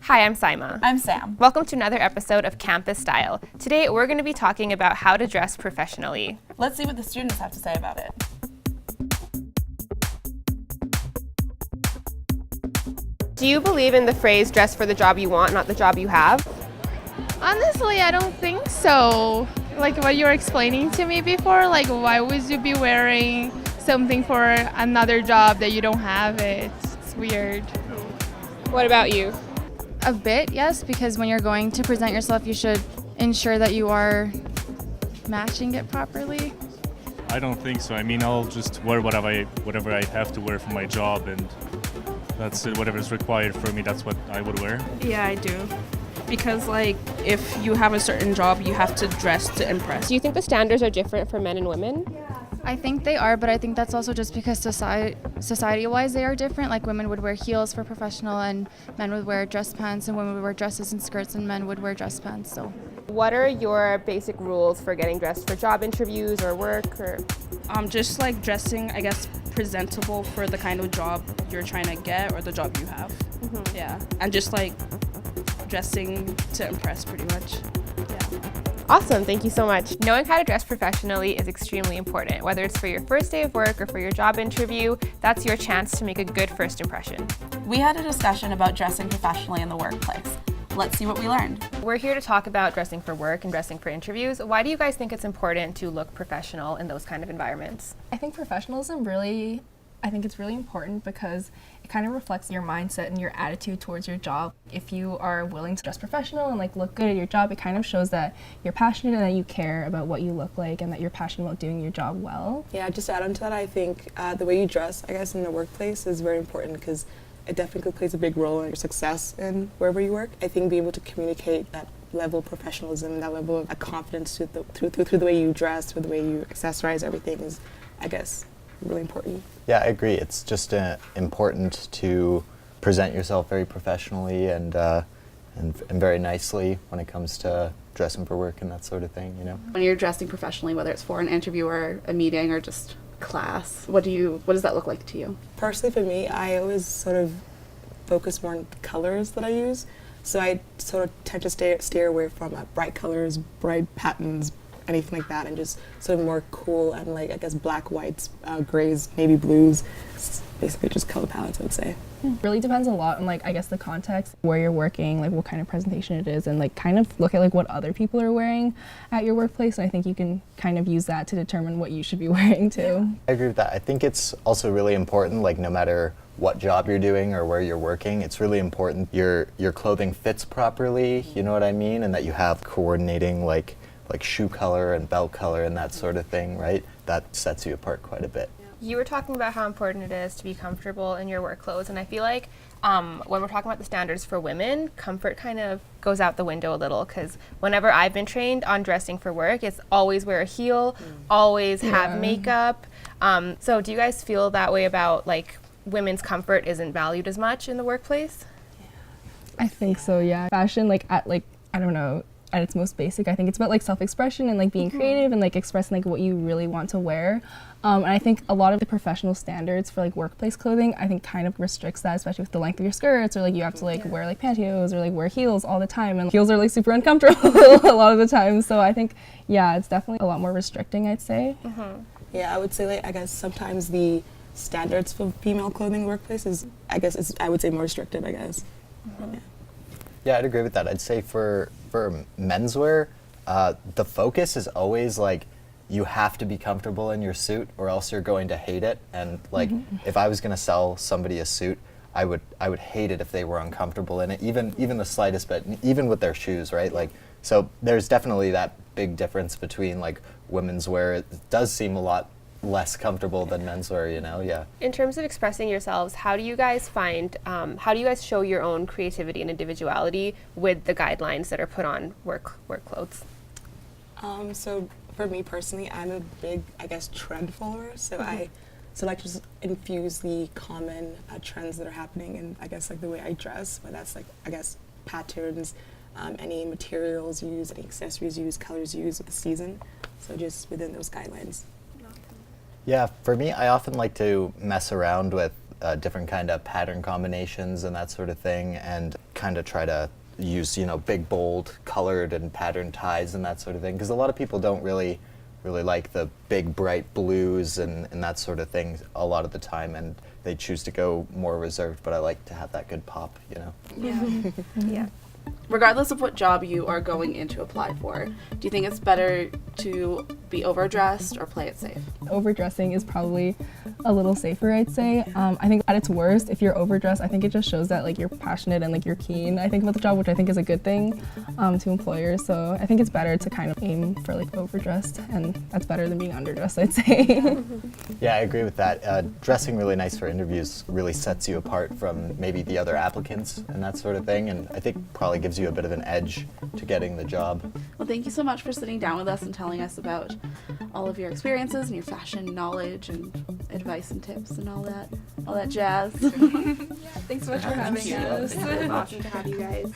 Hi, I'm Saima. I'm Sam. Welcome to another episode of Campus Style. Today, we're going to be talking about how to dress professionally. Let's see what the students have to say about it. Do you believe in the phrase, dress for the job you want, not the job you have? Honestly, I don't think so. Like what you were explaining to me before, like why would you be wearing something for another job that you don't have it? It's weird. What about you? A bit, yes, because when you're going to present yourself, you should ensure that you are matching it properly. I don't think so. I mean, I'll just wear whatever I have to wear for my job, and that's it. Whatever is required for me, that's what I would wear. Yeah, I do. Because, like, if you have a certain job, you have to dress to impress. Do you think the standards are different for men and women? I think they are, but I think that's also just because society-wise they are different. Like women would wear heels for professional and men would wear dress pants, and women would wear dresses and skirts and men would wear dress pants. So, what are your basic rules for getting dressed for job interviews or work? Or just like dressing, I guess, presentable for the kind of job you're trying to get or the job you have. Mm-hmm. Yeah, and just like dressing to impress pretty much. Yeah. Awesome, thank you so much. Knowing how to dress professionally is extremely important. Whether it's for your first day of work or for your job interview, that's your chance to make a good first impression. We had a discussion about dressing professionally in the workplace. Let's see what we learned. We're here to talk about dressing for work and dressing for interviews. Why do you guys think it's important to look professional in those kind of environments? I think professionalism it's really important because it kind of reflects your mindset and your attitude towards your job. If you are willing to dress professional and like look good at your job, it kind of shows that you're passionate and that you care about what you look like and that you're passionate about doing your job well. Yeah, just to add on to that, I think the way you dress, I guess, in the workplace is very important because it definitely plays a big role in your success in wherever you work. I think being able to communicate that level of professionalism, that level of confidence through the way you dress, through the way you accessorize everything is, I guess, really important. Yeah, I agree. It's just important to present yourself very professionally and very nicely when it comes to dressing for work and that sort of thing, you know? When you're dressing professionally, whether it's for an interview or a meeting or just class, what does that look like to you? Personally, for me, I always sort of focus more on the colors that I use. So I sort of tend to steer away from bright colors, bright patterns, anything like that, and just sort of more cool and like, I guess, black, whites, grays, navy blues. It's basically just color palettes, I would say. It really depends a lot on, like, I guess the context, where you're working, like what kind of presentation it is, and like kind of look at like what other people are wearing at your workplace. And I think you can kind of use that to determine what you should be wearing too. I agree with that. I think it's also really important, like no matter what job you're doing or where you're working, it's really important your clothing fits properly, you know what I mean? And that you have coordinating like shoe color and belt color and that sort of thing, right? That sets you apart quite a bit. You were talking about how important it is to be comfortable in your work clothes, and I feel like when we're talking about the standards for women, comfort kind of goes out the window a little, because whenever I've been trained on dressing for work, it's always wear a heel, always have makeup. So do you guys feel that way about like women's comfort isn't valued as much in the workplace? I think so, yeah. Fashion, I don't know, at its most basic, I think it's about like self-expression and like being creative and like expressing like what you really want to wear. And I think a lot of the professional standards for like workplace clothing, I think kind of restricts that, especially with the length of your skirts, or like you have to like wear like pantyhose or like wear heels all the time, and heels are like super uncomfortable a lot of the time. So I think, yeah, it's definitely a lot more restricting, I'd say. Yeah, I would say, like, I guess sometimes the standards for female clothing in the workplace is, I would say more restrictive, I guess. Yeah, I'd agree with that. I'd say for menswear, the focus is always like you have to be comfortable in your suit or else you're going to hate it. And like if I was going to sell somebody a suit, I would hate it if they were uncomfortable in it, even the slightest bit, even with their shoes, right? Like, so there's definitely that big difference between like women's wear. It does seem a lot less comfortable than menswear, you know? Yeah. In terms of expressing yourselves, how do you guys show your own creativity and individuality with the guidelines that are put on work clothes? So for me personally, I'm a big, I guess, trend follower. So I like just infuse the common trends that are happening in, I guess, like the way I dress. But that's like, I guess, patterns, any materials used, any accessories used, colors used with the season. So just within those guidelines. Yeah, for me, I often like to mess around with different kind of pattern combinations and that sort of thing. And kind of try to use, you know, big, bold, colored and patterned ties and that sort of thing, because a lot of people don't really like the big, bright blues and that sort of thing a lot of the time, and they choose to go more reserved, but I like to have that good pop, you know. Yeah. Yeah. Regardless of what job you are going in to apply for, do you think it's better to be overdressed or play it safe? Overdressing is probably a little safer, I'd say. I think at its worst, if you're overdressed, I think it just shows that like you're passionate and like you're keen, I think, about the job, which I think is a good thing to employers. So I think it's better to kind of aim for like overdressed, and that's better than being underdressed, I'd say. Yeah, I agree with that. Dressing really nice for interviews really sets you apart from maybe the other applicants and that sort of thing, and I think probably gives you a bit of an edge to getting the job. Well, thank you so much for sitting down with us and telling us about all of your experiences and your fashion knowledge and advice and tips and all that jazz. Thanks so much for having us. It was awesome to have you guys.